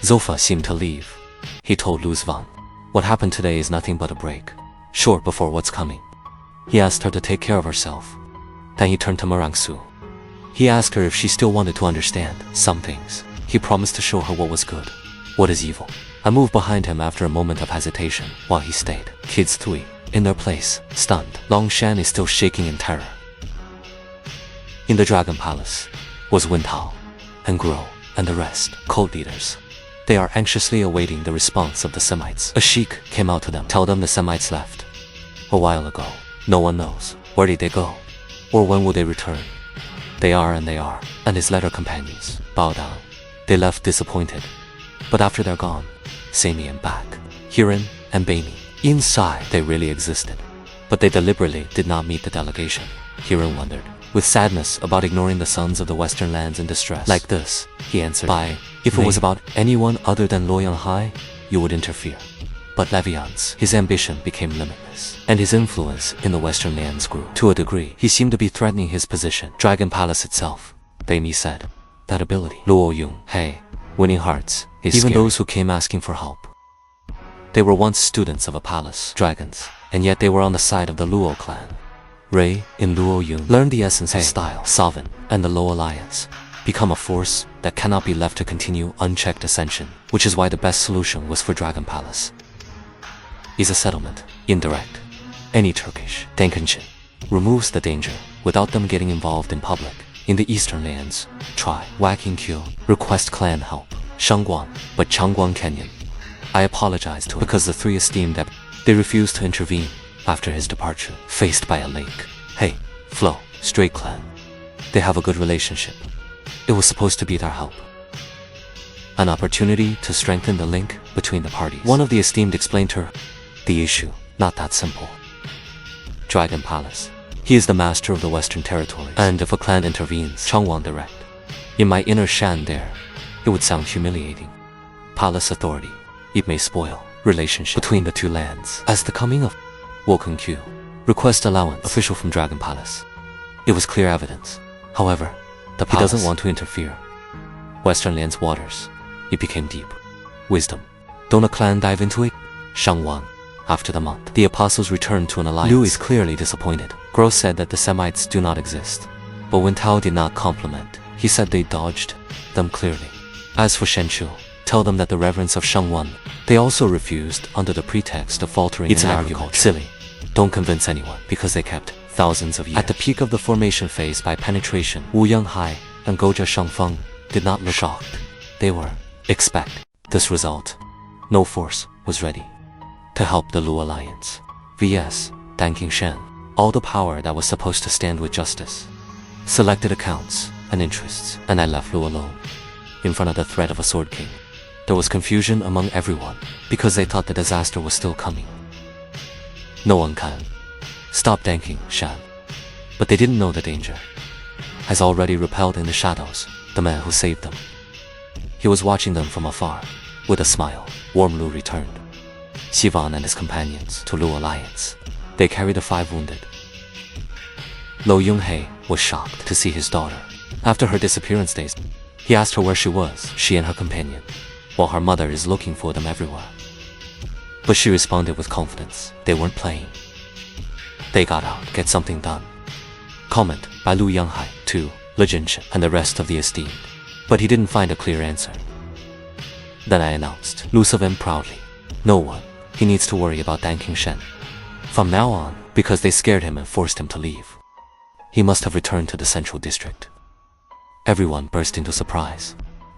Zofan seemed to leave. He told Zhufan, "What happened today is nothing but a break. Short before what's coming." He asked her to take care of herself. Then he turned to Marangsu. He asked her if she still wanted to understand some things. He promised to show her what was good, what is evil. I moved behind him after a moment of hesitation while he stayed. Kids 3, in their place, stunned. Longshan is still shaking in terror. In the Dragon Palace was Wintao and Guo and the rest, cult leaders. They are anxiously awaiting the response of the Semites. A sheik came out to them, tell them the Semites left a while ago. No one knows. Where did they go? Or when will they return? They are, and his letter companions bow down. They left disappointed. But after they're gone, Sami and back, Hiran and Baimi, inside they really existed. But they deliberately did not meet the delegation. Hiran wondered, with sadness, about ignoring the sons of the Western lands in distress. Like this, he answered, if it was about anyone other than Luoyang Hai, you would interfere. But Levian's, his ambition became limitless, and his influence in the Western lands grew. To a degree, he seemed to be threatening his position. Dragon Palace itself, Baimi said. That ability, Luoyang Hai, winning hearts, is even scary. Those who came asking for help. They were once students of a palace, dragons, and yet they were on the side of the Luo clan. Ray, in Luoyang, learned the essence of style, Zofan, and the Luo alliance. Become a force that cannot be left to continue unchecked ascension, which is why the best solution was for Dragon Palace. Is a settlement, indirect. Any Turkish, Danqing Shen, removes the danger without them getting involved in public. In the eastern lands, try, Whacking Q, request clan help, Shangguan, but Changguan Canyon. I apologized to him because the 3 esteemed that they refused to intervene after his departure, faced by a lake. Hey, Flo, Stray Clan. They have a good relationship. It was supposed to be their help. An opportunity to strengthen the link between the parties. One of the esteemed explained to her, the issue, not that simple. Dragon Palace. He is the master of the Western territories, and if a clan intervenes, Changwang direct. In my inner Shan there, it would sound humiliating. Palace authority, it may spoil relationship between the 2 lands. As the coming of Woken Q, request allowance, official from Dragon Palace. It was clear evidence. However, the palace doesn't want to interfere. Western lands waters, it became deep. Wisdom. Don't a clan dive into it? Shangwang. After the month, the apostles returned to an alliance. Liu is clearly disappointed. Gro said that the Semites do not exist. But when Tao did not compliment, he said they dodged them clearly. As for Shenchu, tell them that the reverence of Shangwan, they also refused under the pretext of faltering in agriculture. Silly. Don't convince anyone, because they kept thousands of years. At the peak of the formation phase by penetration, Wu Yanghai and Goja Shangfeng did not look shocked. They were expect this result. No force was ready to help the Lu alliance. VS, Danqing Shen, all the power that was supposed to stand with justice. Selected accounts and interests, and I left Lu alone. In front of the threat of a Sword King, there was confusion among everyone, because they thought the disaster was still coming. No one can stop Danqing Shen, but they didn't know the danger has already repelled in the shadows the man who saved them. He was watching them from afar. With a smile, Warm Lu returned. Zhufan and his companions to Lu alliance. They carried the 5 wounded. Lo Yunghei was shocked to see his daughter. After her disappearance days, he asked her where she was, she and her companion, while her mother is looking for them everywhere. But she responded with confidence. They weren't playing. They got out, get something done. Comment by Lu Yanghai to Le Jinshen and the rest of the esteemed. But he didn't find a clear answer. Then I announced, Lu Zofan proudly, no one, he needs to worry about Danqing Shen. From now on, because they scared him and forced him to leave. He must have returned to the central district. Everyone burst into surprise.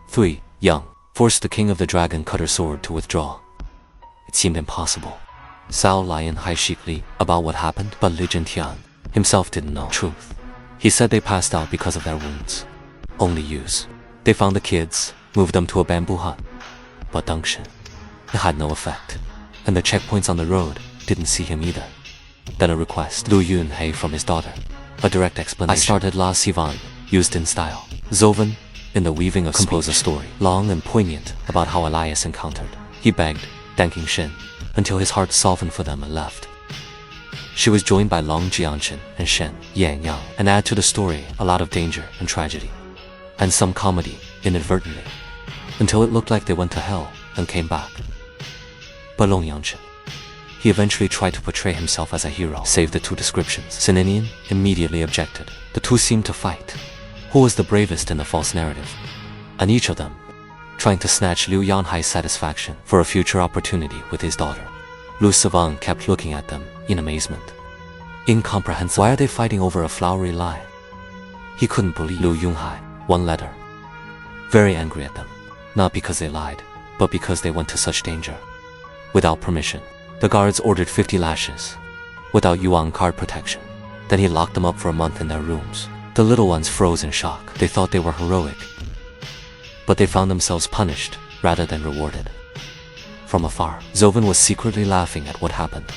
3, Young, forced the king of the dragon cutter sword to withdraw. It seemed impossible. Sao Lion Hai Shikli about what happened, but Li Jintian himself didn't know truth. He said they passed out because of their wounds. Only use. They found the kids, moved them to a bamboo hut. But Dangshin, it had no effect. And the checkpoints on the road didn't see him either. Then a request, Lu Yunhei from his daughter. A direct explanation. I started La Sivan, used in style. Zofan, in the weaving of compose a story, long and poignant, about how Elias encountered. He begged, Danqing Shen, until his heart softened for them and left. She was joined by Long Jianshen and Shen, Yang Yang, and add to the story a lot of danger and tragedy. And some comedy, inadvertently. until it looked like they went to hell and came back. But Long Yangchen, he eventually tried to portray himself as a hero, save the two descriptions. Sininian immediately objected. The two seemed to fight. Who was the bravest in the false narrative? And each of them trying to snatch Liu Yanhai's satisfaction for a future opportunity with his daughter. Lu Zofan kept looking at them in amazement. Incomprehensible. Why are they fighting over a flowery lie? He couldn't believe. Liu Yunhai, one letter. Very angry at them. Not because they lied, but because they went to such danger. Without permission, the guards ordered 50 lashes. Without yuan card protection. Then he locked them up for a month in their rooms. The little ones froze in shock. They thought they were heroic, but they found themselves punished rather than rewarded. From afar, Zofan was secretly laughing at what happened.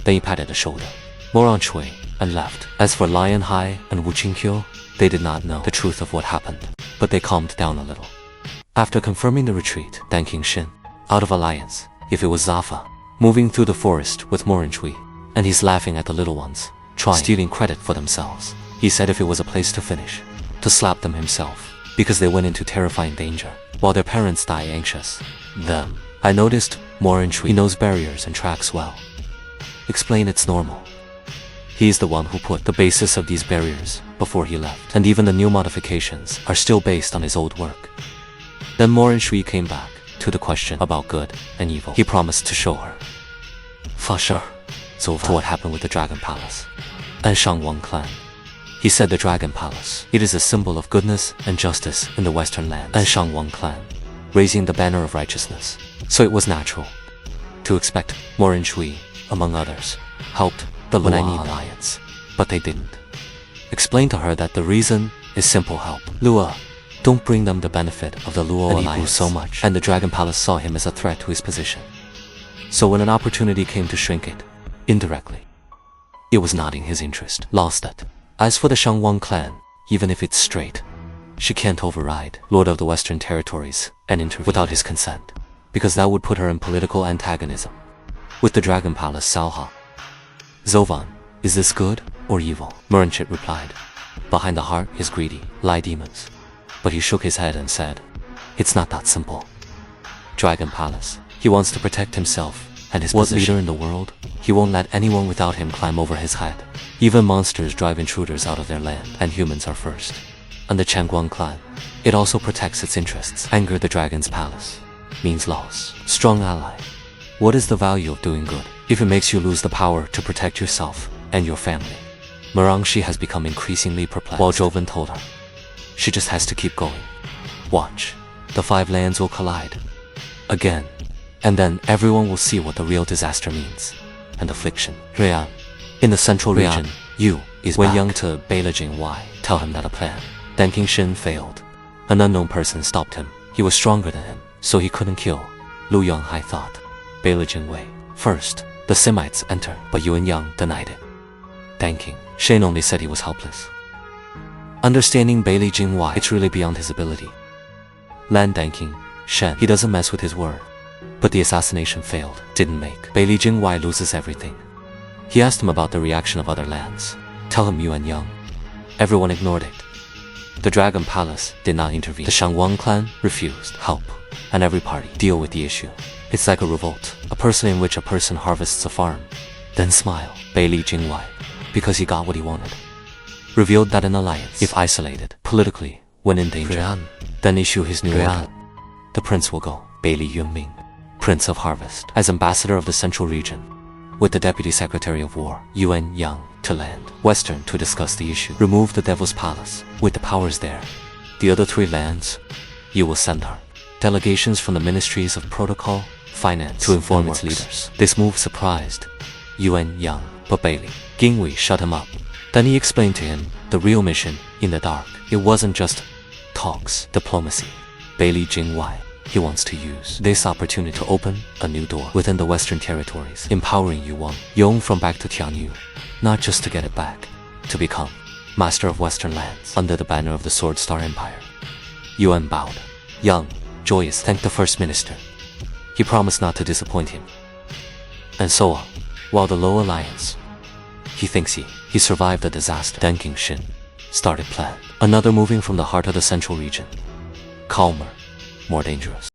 Then he patted a shoulder, more on Shui, and left. As for Lion Hai and Wu Qingqiu, they did not know the truth of what happened, but they calmed down a little. After confirming the retreat, Danqing Shen, out of alliance, if it was Zafa, moving through the forest with Morin Chui, and he's laughing at the little ones, stealing credit for themselves. He said if it was a place to finish, to slap them himself, because they went into terrifying danger, while their parents die anxious. Them. I noticed Morin Chui knows barriers and tracks well. Explain it's normal. He's the one who put the basis of these barriers before he left, and even the new modifications are still based on his old work. Then Morin Chui came back to the question about good and evil. He promised to show her. For sure. So to what happened with the Dragon Palace and Shangwang clan. He said the Dragon Palace, it is a symbol of goodness and justice in the Western lands, and Shangwang clan, raising the banner of righteousness. So it was natural to expect Morin Chui, among others, helped the Luo alliance, but they didn't. Explain to her that the reason is simple help. Luo, don't bring them the benefit of the Luo alliance. He grew so much, and the Dragon Palace saw him as a threat to his position. So when an opportunity came to shrink it, indirectly, it was not in his interest. Lost it. As for the Shangwang clan, even if it's straight, she can't override Lord of the Western Territories and intervene without his consent, because that would put her in political antagonism with the Dragon Palace Salha. Zofan, is this good or evil? Mernchit replied. Behind the heart is greedy, lie demons. But he shook his head and said, it's not that simple. Dragon Palace, he wants to protect himself and his position. Leader in the world, he won't let anyone without him climb over his head. Even monsters drive intruders out of their land, and humans are first. And the Changguang clan, it also protects its interests. Anger the Dragon's Palace means loss. Strong ally. What is the value of doing good if it makes you lose the power to protect yourself and your family? Merangshi has become increasingly perplexed, while Zhufan told her, she just has to keep going. Watch, the 5 lands will collide. Again. And then everyone will see what the real disaster means. And affliction. Rian. In the central region, Yu is went young to Beilejing Y. Tell him that a plan. Danqing Shen failed. An unknown person stopped him. He was stronger than him, so he couldn't kill. Lu Yonghai thought. Beilejing Wei. First, the Semites enter, but Yuan Yang denied it. Danqing Shen only said he was helpless. Understanding Beilejing Y, it's really beyond his ability. Lan Danqing Shen, he doesn't mess with his word. But the assassination failed, didn't make. Beilejing Y loses everything. He asked him about the reaction of other lands. Tell him Yuan Yang. Everyone ignored it. The Dragon Palace did not intervene. The Shangwang clan refused help, and every party deal with the issue. It's like a revolt, a person in which a person harvests a farm, then smile. Beilejing Y, because he got what he wanted, revealed that an alliance, if isolated politically, when in danger, then issue his new order. The prince will go. Beili Yunming, Prince of Harvest, as ambassador of the Central Region, with the Deputy Secretary of War, Yuan Yang, to land Western to discuss the issue. Remove the Devil's Palace, with the powers there. The other 3 lands, you will send her delegations from the Ministries of Protocol, Finance, to inform its leaders. This move surprised Yuan Yang, but Beili Gingwei shut him up. Then he explained to him the real mission in the dark. It wasn't just talks, diplomacy. Beilejing Y, he wants to use this opportunity to open a new door within the Western Territories, empowering Yuan Yong from back to Tianyu, not just to get it back, to become master of Western lands under the banner of the Sword Star Empire. Yuan bowed. Yang, joyous, thanked the First Minister. He promised not to disappoint him. And so on, while the Low Alliance, he thinks he survived the disaster. Danqing Shen started plan. Another moving from the heart of the Central Region. Calmer. more dangerous.